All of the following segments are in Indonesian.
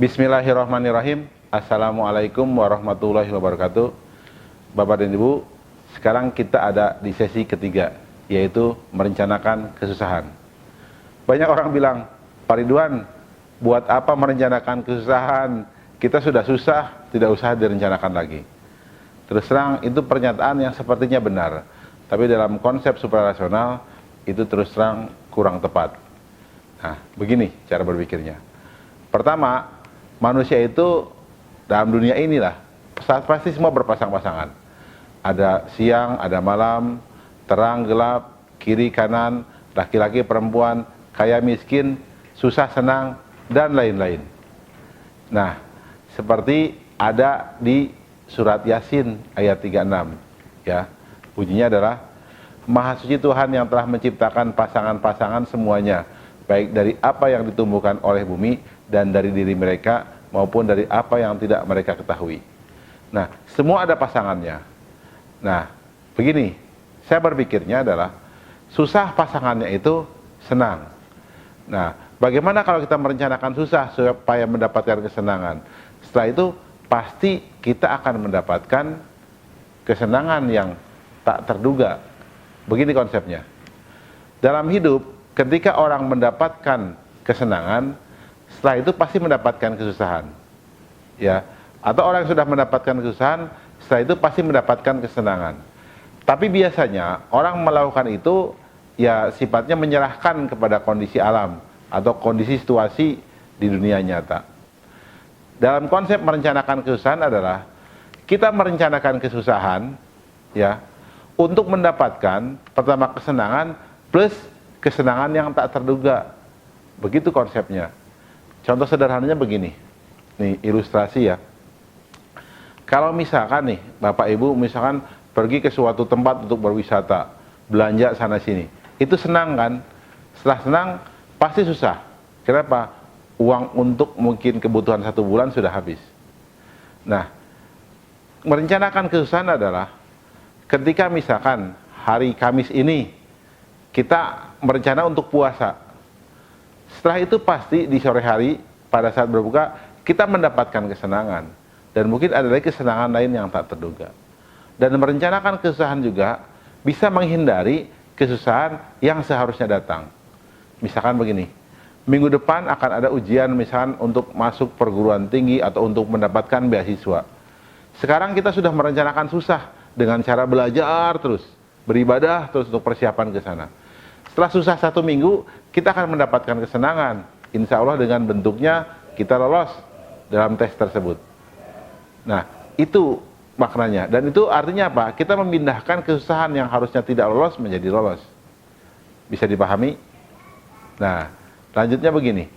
Bismillahirrahmanirrahim. Assalamualaikum warahmatullahi wabarakatuh. Bapak dan Ibu, sekarang kita ada di sesi ketiga, yaitu merencanakan kesusahan. Banyak orang bilang, Pak Ridwan, buat apa merencanakan kesusahan? Kita sudah susah, tidak usah direncanakan lagi. Terus terang, itu pernyataan yang sepertinya benar, tapi dalam konsep suprarasional, itu terus terang kurang tepat. Nah, begini cara berpikirnya. Pertama, manusia itu dalam dunia inilah pasti semua berpasang-pasangan. Ada siang, ada malam, terang, gelap, kiri, kanan, laki-laki, perempuan, kaya, miskin, susah, senang, dan lain-lain. Nah, seperti ada di surat Yasin ayat 36, ya. Bunyinya adalah Maha Suci Tuhan yang telah menciptakan pasangan-pasangan semuanya, baik dari apa yang ditumbuhkan oleh bumi dan dari diri mereka maupun dari apa yang tidak mereka ketahui. Nah, semua ada pasangannya. Nah, begini, saya berpikirnya adalah susah pasangannya itu senang. Nah, bagaimana kalau kita merencanakan susah supaya mendapatkan kesenangan? Setelah itu pasti kita akan mendapatkan kesenangan yang tak terduga. Begini konsepnya. Dalam hidup, ketika orang mendapatkan kesenangan, setelah itu pasti mendapatkan kesusahan. Ya, atau orang yang sudah mendapatkan kesusahan, setelah itu pasti mendapatkan kesenangan. Tapi biasanya orang melakukan itu ya sifatnya menyerahkan kepada kondisi alam atau kondisi situasi di dunia nyata. Dalam konsep merencanakan kesusahan adalah kita merencanakan kesusahan ya untuk mendapatkan pertama kesenangan plus kesenangan yang tak terduga. Begitu konsepnya. Contoh sederhananya begini. Nih ilustrasi ya. Kalau misalkan nih Bapak Ibu misalkan pergi ke suatu tempat untuk berwisata, belanja sana sini, itu senang kan? Setelah senang pasti susah. Kenapa? Uang untuk mungkin kebutuhan 1 bulan sudah habis. Nah, merencanakan kesusahan adalah ketika misalkan hari Kamis ini kita berencana untuk puasa. Setelah itu pasti di sore hari pada saat berbuka kita mendapatkan kesenangan. Dan mungkin ada lagi kesenangan lain yang tak terduga. Dan merencanakan kesusahan juga bisa menghindari kesusahan yang seharusnya datang. Misalkan begini, minggu depan akan ada ujian misalkan untuk masuk perguruan tinggi atau untuk mendapatkan beasiswa. Sekarang kita sudah merencanakan susah dengan cara belajar terus, beribadah terus untuk persiapan ke sana. Setelah susah 1 minggu, kita akan mendapatkan kesenangan. Insya Allah dengan bentuknya kita lolos dalam tes tersebut. Nah, itu maknanya. Dan itu artinya apa? Kita memindahkan kesusahan yang harusnya tidak lolos menjadi lolos. Bisa dipahami? Nah, lanjutnya begini.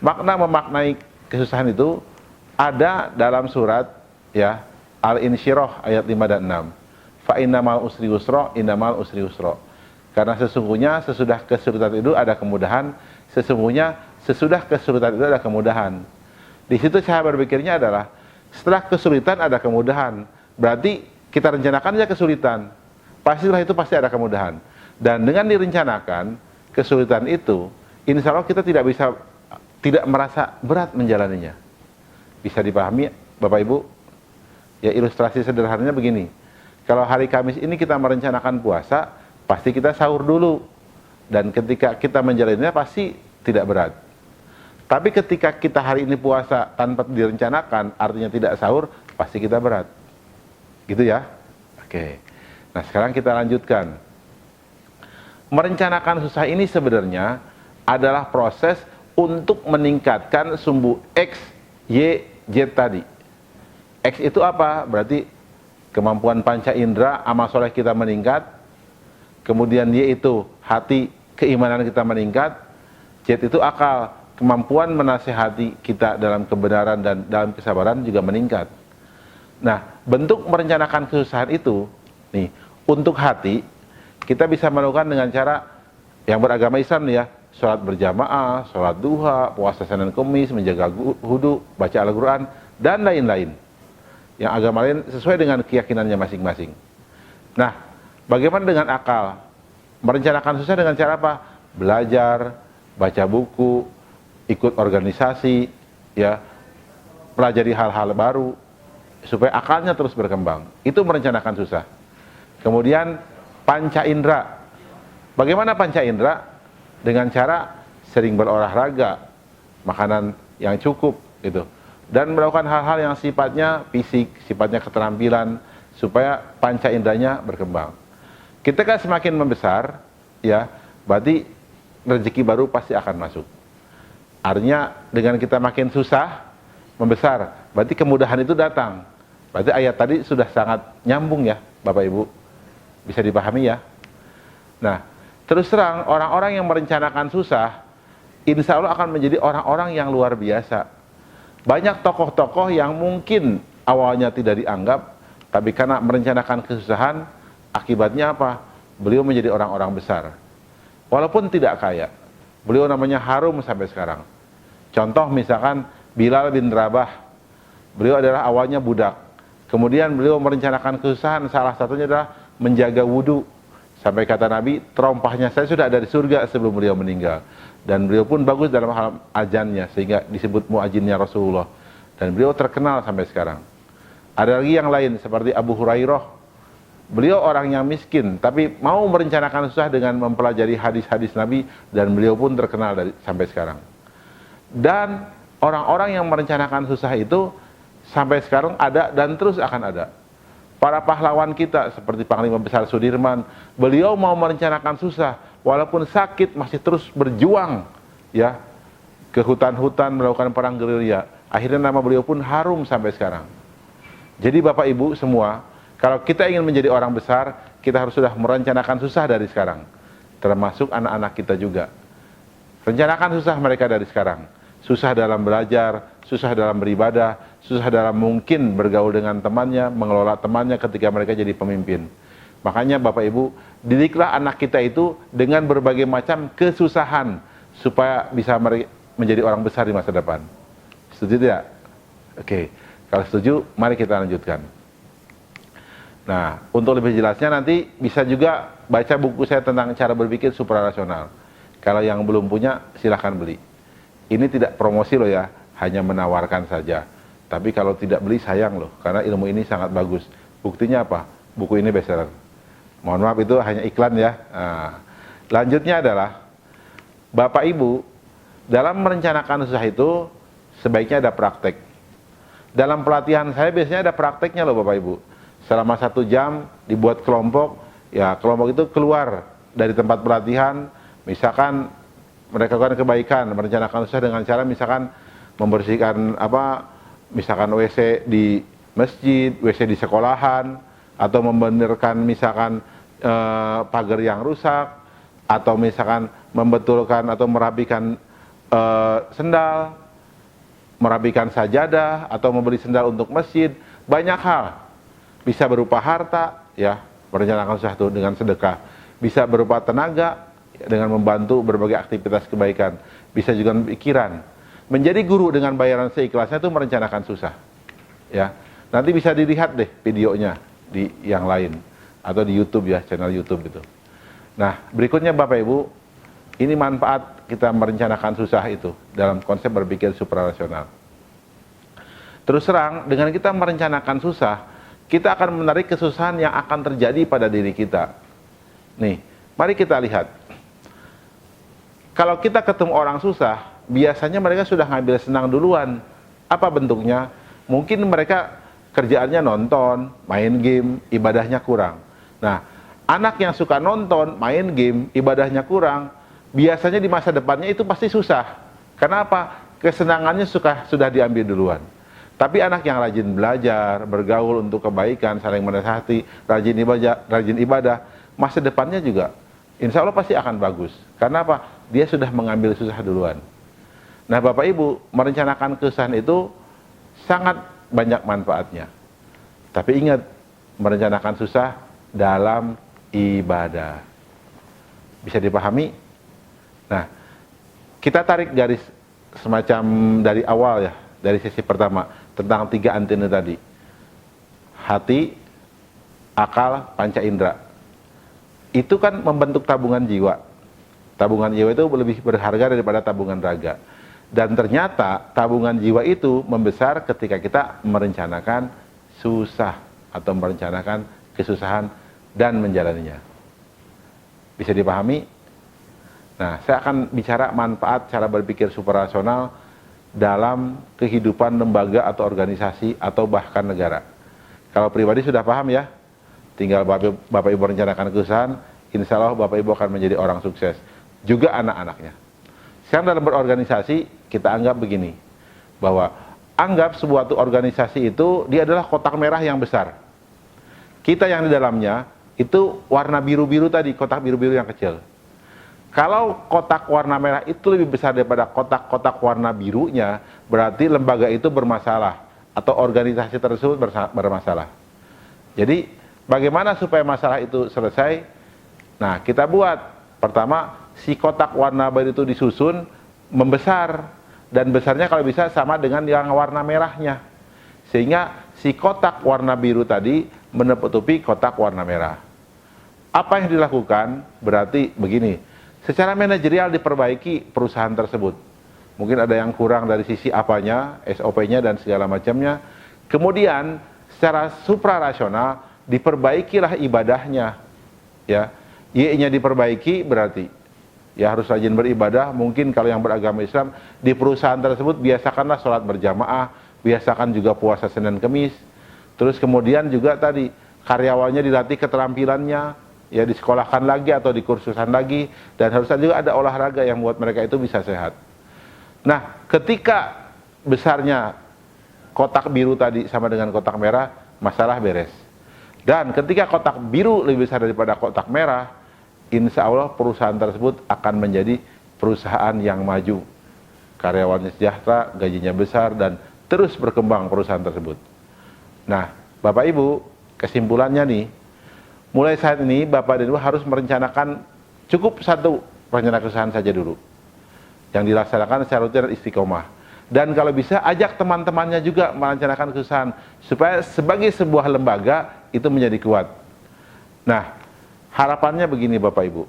Makna memaknai kesusahan itu ada dalam surat ya Al-Insyirah ayat 5 dan 6. Fa innamal usri yusra, innamal usri yusra. Karena sesungguhnya sesudah kesulitan itu ada kemudahan, sesungguhnya sesudah kesulitan itu ada kemudahan. Di situ saya berpikirnya adalah setelah kesulitan ada kemudahan. Berarti kita rencanakan aja kesulitan. Pastilah itu pasti ada kemudahan. Dan dengan direncanakan kesulitan itu, insya Allah kita tidak merasa berat menjalaninya. Bisa dipahami Bapak Ibu? Ya ilustrasi sederhananya begini. Kalau hari Kamis ini kita merencanakan puasa, pasti kita sahur dulu. Dan ketika kita menjalaninya pasti tidak berat. Tapi ketika kita hari ini puasa tanpa direncanakan, artinya tidak sahur, pasti kita berat. Gitu ya? Oke. Nah sekarang kita lanjutkan. Merencanakan susah ini sebenarnya adalah proses untuk meningkatkan sumbu X, Y, Z tadi. X itu apa? Berarti kemampuan panca indera, amal soleh kita meningkat. Kemudian Y itu hati, keimanan kita meningkat. Z itu akal, kemampuan menasihati kita dalam kebenaran dan dalam kesabaran juga meningkat. Nah, bentuk merencanakan kesusahan itu, nih, untuk hati, kita bisa melakukan dengan cara yang beragama Islam nih ya, sholat berjamaah, sholat duha, puasa Senin Kemis, menjaga wudu, baca Al-Quran, dan lain-lain. Yang agama lain sesuai dengan keyakinannya masing-masing. Nah, bagaimana dengan akal? Merencanakan susah dengan cara apa? Belajar, baca buku, ikut organisasi, ya, mempelajari hal-hal baru, supaya akalnya terus berkembang. Itu merencanakan susah. Kemudian panca indera. Bagaimana panca indera? Dengan cara sering berolahraga, makanan yang cukup gitu, dan melakukan hal-hal yang sifatnya fisik, sifatnya keterampilan, supaya panca inderanya berkembang. Kita kan semakin membesar, ya, berarti rezeki baru pasti akan masuk. Artinya dengan kita makin susah membesar, berarti kemudahan itu datang. Berarti ayat tadi sudah sangat nyambung ya, Bapak Ibu. Bisa dipahami ya. Nah, terus terang orang-orang yang merencanakan susah, insya Allah akan menjadi orang-orang yang luar biasa. Banyak tokoh-tokoh yang mungkin awalnya tidak dianggap, tapi karena merencanakan kesusahan, akibatnya apa? Beliau menjadi orang-orang besar. Walaupun tidak kaya, beliau namanya harum sampai sekarang. Contoh misalkan Bilal bin Rabah, beliau adalah awalnya budak. Kemudian beliau merencanakan kesusahan, salah satunya adalah menjaga wudhu. Sampai kata Nabi, terompahnya saya sudah ada di surga sebelum beliau meninggal. Dan beliau pun bagus dalam hal azannya, sehingga disebut muazinnya Rasulullah. Dan beliau terkenal sampai sekarang. Ada lagi yang lain, seperti Abu Hurairah. Beliau orang yang miskin, tapi mau merencanakan susah dengan mempelajari hadis-hadis Nabi, dan beliau pun terkenal sampai sekarang. Dan orang-orang yang merencanakan susah itu, sampai sekarang ada dan terus akan ada. Para pahlawan kita seperti Panglima Besar Sudirman, beliau mau merencanakan susah, walaupun sakit masih terus berjuang ya ke hutan-hutan melakukan perang gerilya. Akhirnya nama beliau pun harum sampai sekarang. Jadi Bapak Ibu semua, kalau kita ingin menjadi orang besar, kita harus sudah merencanakan susah dari sekarang. Termasuk anak-anak kita juga. Rencanakan susah mereka dari sekarang. Susah dalam belajar, susah dalam beribadah, susah dalam mungkin bergaul dengan temannya, mengelola temannya ketika mereka jadi pemimpin. Makanya Bapak Ibu, didiklah anak kita itu dengan berbagai macam kesusahan supaya bisa menjadi orang besar di masa depan. Setuju tidak? Oke, kalau setuju, mari kita lanjutkan. Nah, untuk lebih jelasnya nanti bisa juga baca buku saya tentang cara berpikir suprarasional. Kalau yang belum punya, silahkan beli. Ini tidak promosi loh ya, hanya menawarkan saja. Tapi kalau tidak beli sayang loh, karena ilmu ini sangat bagus. Buktinya apa? Buku ini bestseller. Mohon maaf itu hanya iklan ya. Nah, lanjutnya adalah, Bapak Ibu, dalam merencanakan susah itu, sebaiknya ada praktek. Dalam pelatihan saya biasanya ada prakteknya loh Bapak Ibu. Selama 1 jam dibuat kelompok, ya kelompok itu keluar dari tempat pelatihan, misalkan mereka lakukan kebaikan, merencanakan susah dengan cara misalkan membersihkan misalkan WC di masjid, WC di sekolahan, atau membenarkan misalkan pagar yang rusak, atau misalkan membetulkan atau merapikan sendal, merapikan sajadah, atau membeli sendal untuk masjid. Banyak hal. Bisa berupa harta, ya, merencanakan susah itu dengan sedekah. Bisa berupa tenaga, dengan membantu berbagai aktivitas kebaikan. Bisa juga pikiran. Menjadi guru dengan bayaran seikhlasnya itu merencanakan susah. Ya, nanti bisa dilihat deh videonya di yang lain atau di YouTube ya, channel YouTube itu. Nah, berikutnya Bapak Ibu, ini manfaat kita merencanakan susah itu dalam konsep berpikir suprarasional. Terus terang, dengan kita merencanakan susah, kita akan menarik kesusahan yang akan terjadi pada diri kita. Nih, mari kita lihat. Kalau kita ketemu orang susah, biasanya mereka sudah ngambil senang duluan. Apa bentuknya? Mungkin mereka kerjaannya nonton, main game, ibadahnya kurang. Nah, anak yang suka nonton, main game, ibadahnya kurang, biasanya di masa depannya itu pasti susah. Kenapa? Kesenangannya sudah diambil duluan. Tapi anak yang rajin belajar, bergaul untuk kebaikan, saling menasihati, rajin ibadah, masa depannya juga insya Allah pasti akan bagus. Karena apa? Dia sudah mengambil susah duluan. Nah Bapak Ibu, merencanakan kesusahan itu sangat banyak manfaatnya. Tapi ingat, merencanakan susah dalam ibadah. Bisa dipahami? Nah, kita tarik garis semacam dari awal ya, dari sesi pertama, tentang 3 antena tadi. Hati, akal, panca indera. Itu kan membentuk tabungan jiwa. Tabungan jiwa itu lebih berharga daripada tabungan raga. Dan ternyata tabungan jiwa itu membesar ketika kita merencanakan susah atau merencanakan kesusahan dan menjalaninya. Bisa dipahami? Nah, saya akan bicara manfaat cara berpikir suprarasional dalam kehidupan lembaga atau organisasi atau bahkan negara. Kalau pribadi sudah paham ya, tinggal Bapak Ibu rencanakan kesusahan, insya Allah Bapak Ibu akan menjadi orang sukses. Juga anak-anaknya. Sekarang dalam berorganisasi, kita anggap begini, bahwa anggap sebuah organisasi itu, dia adalah kotak merah yang besar. Kita yang di dalamnya, itu warna biru-biru tadi, kotak biru-biru yang kecil. Kalau kotak warna merah itu lebih besar daripada kotak-kotak warna birunya, berarti lembaga itu bermasalah, atau organisasi tersebut bermasalah. Jadi, bagaimana supaya masalah itu selesai? Nah, kita buat, pertama, si kotak warna biru itu disusun membesar, dan besarnya kalau bisa sama dengan yang warna merahnya, sehingga si kotak warna biru tadi menutupi kotak warna merah. Apa yang dilakukan? Berarti begini, secara manajerial diperbaiki perusahaan tersebut. Mungkin ada yang kurang dari sisi apanya, SOP-nya dan segala macamnya. Kemudian secara suprarasional diperbaikilah ibadahnya, ya. Y-nya diperbaiki berarti ya harus rajin beribadah. Mungkin kalau yang beragama Islam di perusahaan tersebut biasakanlah sholat berjamaah, biasakan juga puasa Senin Kemis. Terus kemudian juga tadi karyawannya dilatih keterampilannya, ya disekolahkan lagi atau dikursusan lagi, dan harusnya juga ada olahraga yang buat mereka itu bisa sehat. Nah, ketika besarnya kotak biru tadi sama dengan kotak merah, masalah beres. Dan ketika kotak biru lebih besar daripada kotak merah, insya Allah perusahaan tersebut akan menjadi perusahaan yang maju. Karyawannya sejahtera, gajinya besar, dan terus berkembang perusahaan tersebut. Nah, Bapak Ibu, kesimpulannya nih, mulai saat ini Bapak dan Ibu harus merencanakan cukup satu rencana kesusahan saja dulu, yang dilaksanakan secara rutin dan istiqomah. Dan kalau bisa ajak teman-temannya juga merencanakan kesusahan, supaya sebagai sebuah lembaga itu menjadi kuat. Nah, harapannya begini Bapak Ibu,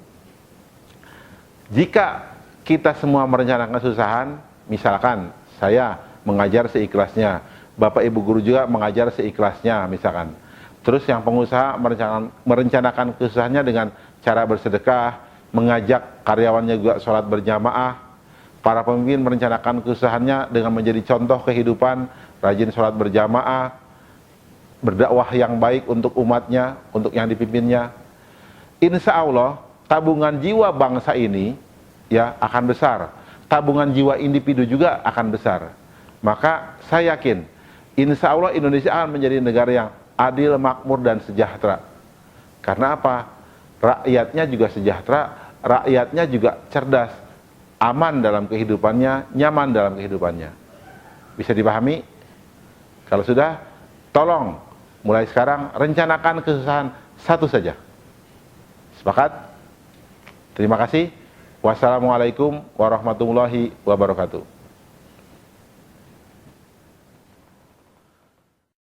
jika kita semua merencanakan kesusahan, misalkan saya mengajar seikhlasnya, Bapak Ibu guru juga mengajar seikhlasnya misalkan, terus yang pengusaha merencanakan kesusahannya dengan cara bersedekah, mengajak karyawannya juga sholat berjamaah, para pemimpin merencanakan kesusahannya dengan menjadi contoh kehidupan, rajin sholat berjamaah, berdakwah yang baik untuk umatnya, untuk yang dipimpinnya. Insya Allah tabungan jiwa bangsa ini ya akan besar, tabungan jiwa individu juga akan besar. Maka saya yakin insya Allah Indonesia akan menjadi negara yang adil, makmur, dan sejahtera. Karena apa? Rakyatnya juga sejahtera, rakyatnya juga cerdas, aman dalam kehidupannya, nyaman dalam kehidupannya. Bisa dipahami? Kalau sudah, tolong mulai sekarang rencanakan kesusahan satu saja. Sepakat? Terima kasih. Wassalamualaikum warahmatullahi wabarakatuh.